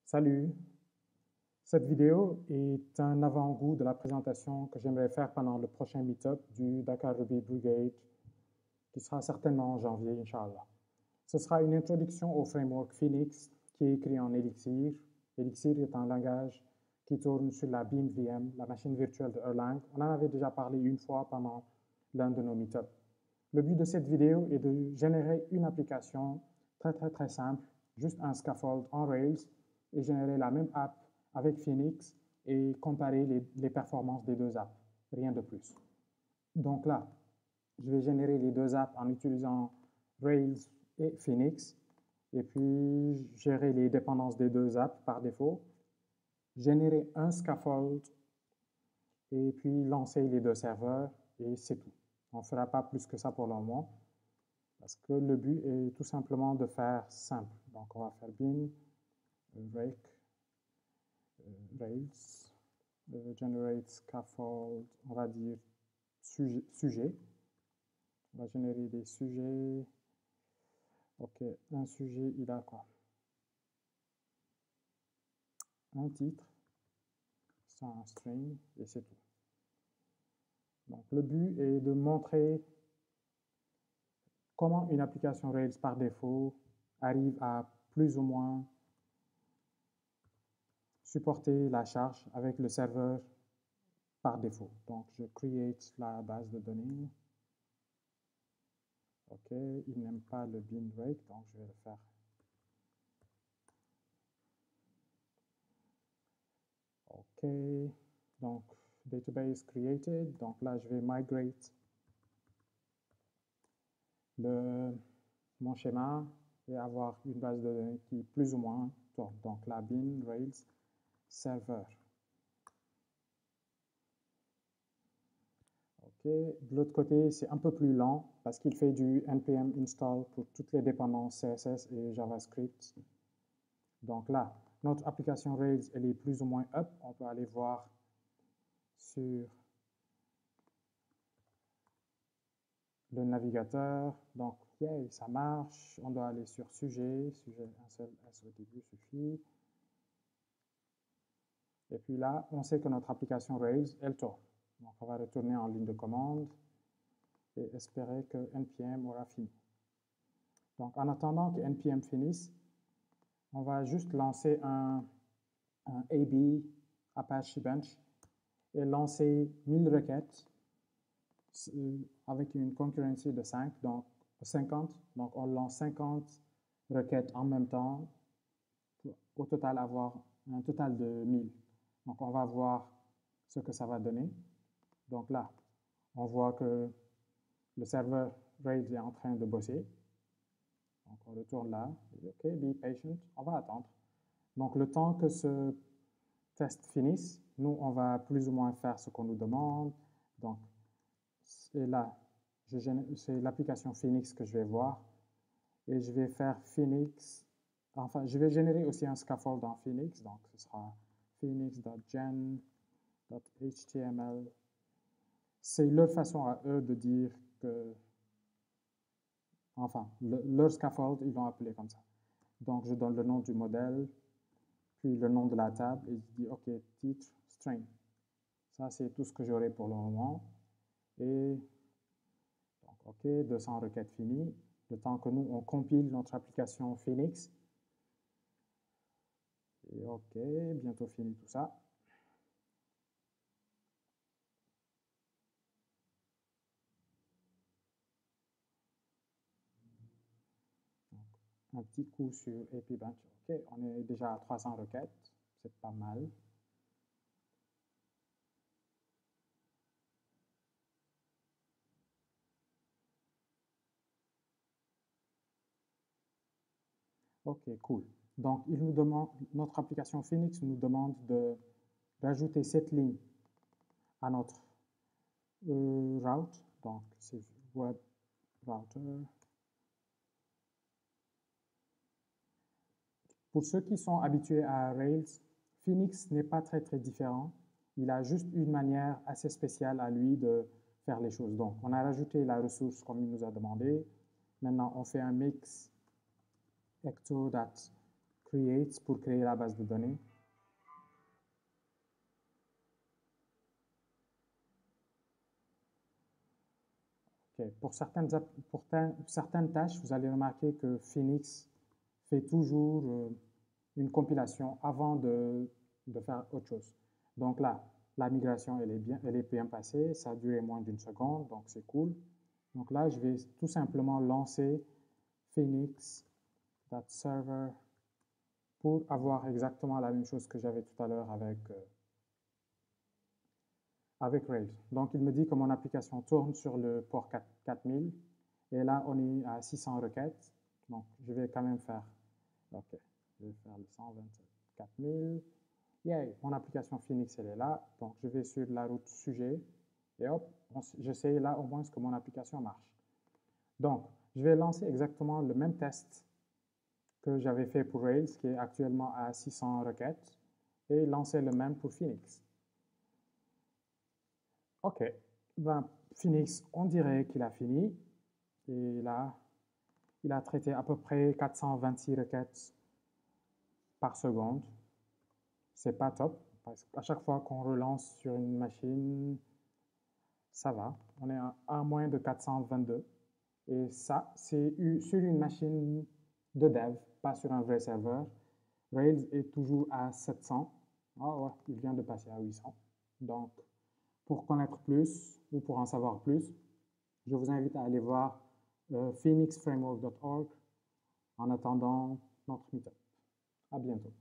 Salut! Cette vidéo est un avant-goût de la présentation que j'aimerais faire pendant le prochain meet-up du Dakar Ruby Brigade, qui sera certainement en janvier, Inch'Allah. Ce sera une introduction au framework Phoenix, qui est écrit en Elixir. Elixir est un langage qui tourne sur la Beam VM, la machine virtuelle de Erlang. On en avait déjà parlé une fois pendant l'un de nos meet-ups. Le but de cette vidéo est de générer une application très simple, juste un scaffold en Rails, et générer la même app avec Phoenix et comparer les performances des deux apps, rien de plus. Donc là, je vais générer les deux apps en utilisant Rails et Phoenix, et puis gérer les dépendances des deux apps par défaut, générer un scaffold, et puis lancer les deux serveurs, et c'est tout. On ne fera pas plus que ça pour le moment, parce que le but est tout simplement de faire simple. Donc on va faire bin, rake, Rails, generate scaffold, on va dire sujet. On va générer des sujets. Ok, un sujet, il a quoi? Un titre, c'est un string, et c'est tout. Donc le but est de montrer comment une application Rails par défaut arrive à plus ou moins supporter la charge avec le serveur par défaut. Donc je create la base de données. Ok, il n'aime pas le bin rake, donc je vais le faire. Ok, donc database created. Donc là, je vais migrate mon schéma et avoir une base de données qui plus ou moins tourne. Donc la bin Rails server. Ok, de l'autre côté, c'est un peu plus lent parce qu'il fait du npm install pour toutes les dépendances CSS et JavaScript. Donc là, notre application Rails, elle est plus ou moins up. On peut aller voir sur le navigateur. Donc, yeah, ça marche. On doit aller sur sujet. Sujet, un seul S au début suffit. Et puis là, on sait que notre application Rails, elle tourne. Donc, on va retourner en ligne de commande et espérer que npm aura fini. Donc, en attendant que npm finisse, on va juste lancer un AB Apache Bench et lancer 1000 requêtes avec une concurrency de 5, donc 50. Donc, on lance 50 requêtes en même temps pour au total avoir un total de 1000. Donc, on va voir ce que ça va donner. Donc là, on voit que le serveur Rails est en train de bosser. Donc, on retourne là. OK, be patient. On va attendre. Donc, le temps que ce test finisse, nous, on va plus ou moins faire ce qu'on nous demande. Donc, et là, c'est l'application Phoenix que je vais voir. Et je vais faire Phoenix. Enfin, je vais générer aussi un scaffold dans Phoenix. Donc, ce sera phoenix.gen.html. C'est leur façon à eux de dire que... Enfin, leur scaffold, ils l'ont appelé comme ça. Donc, je donne le nom du modèle, puis le nom de la table, et je dis, OK, titre, string. Ça, c'est tout ce que j'aurai pour le moment. Et donc, OK, 200 requêtes finies. Le temps que nous, on compile notre application Phoenix. Et OK, bientôt fini tout ça. Donc, un petit coup sur AP Bench. OK, on est déjà à 300 requêtes. C'est pas mal. OK, cool. Donc, il nous demande, notre application Phoenix nous demande d'ajouter cette ligne à notre route. Donc, c'est web router. Pour ceux qui sont habitués à Rails, Phoenix n'est pas très différent. Il a juste une manière assez spéciale à lui de faire les choses. Donc, on a rajouté la ressource comme il nous a demandé. Maintenant, on fait un mix ecto.create create pour créer la base de données. Okay. Pour certaines tâches, vous allez remarquer que Phoenix fait toujours une compilation avant de faire autre chose. Donc là, la migration, elle est bien passée, ça a duré moins d'une seconde, donc c'est cool. Donc là, je vais tout simplement lancer Phoenix.server pour avoir exactement la même chose que j'avais tout à l'heure avec Rails. Donc, il me dit que mon application tourne sur le port 4000 et là, on est à 600 requêtes. Donc, je vais quand même faire, ok, je vais faire le 127 000. Yay, mon application Phoenix, elle est là. Donc, je vais sur la route sujet et hop, je sais là au moins que mon application marche. Donc, je vais lancer exactement le même test que j'avais fait pour Rails, qui est actuellement à 600 requêtes, et lancer le même pour Phoenix. Ok, ben, Phoenix, on dirait qu'il a fini. Et là, il a traité à peu près 426 requêtes par seconde. C'est pas top, parce qu'à chaque fois qu'on relance sur une machine, ça va. On est à moins de 422. Et ça, c'est sur une machine de dev, pas sur un vrai serveur. Rails est toujours à 700. Ah ouais, il vient de passer à 800. Donc, pour connaître plus ou pour en savoir plus, je vous invite à aller voir phoenixframework.org en attendant notre meetup. À bientôt.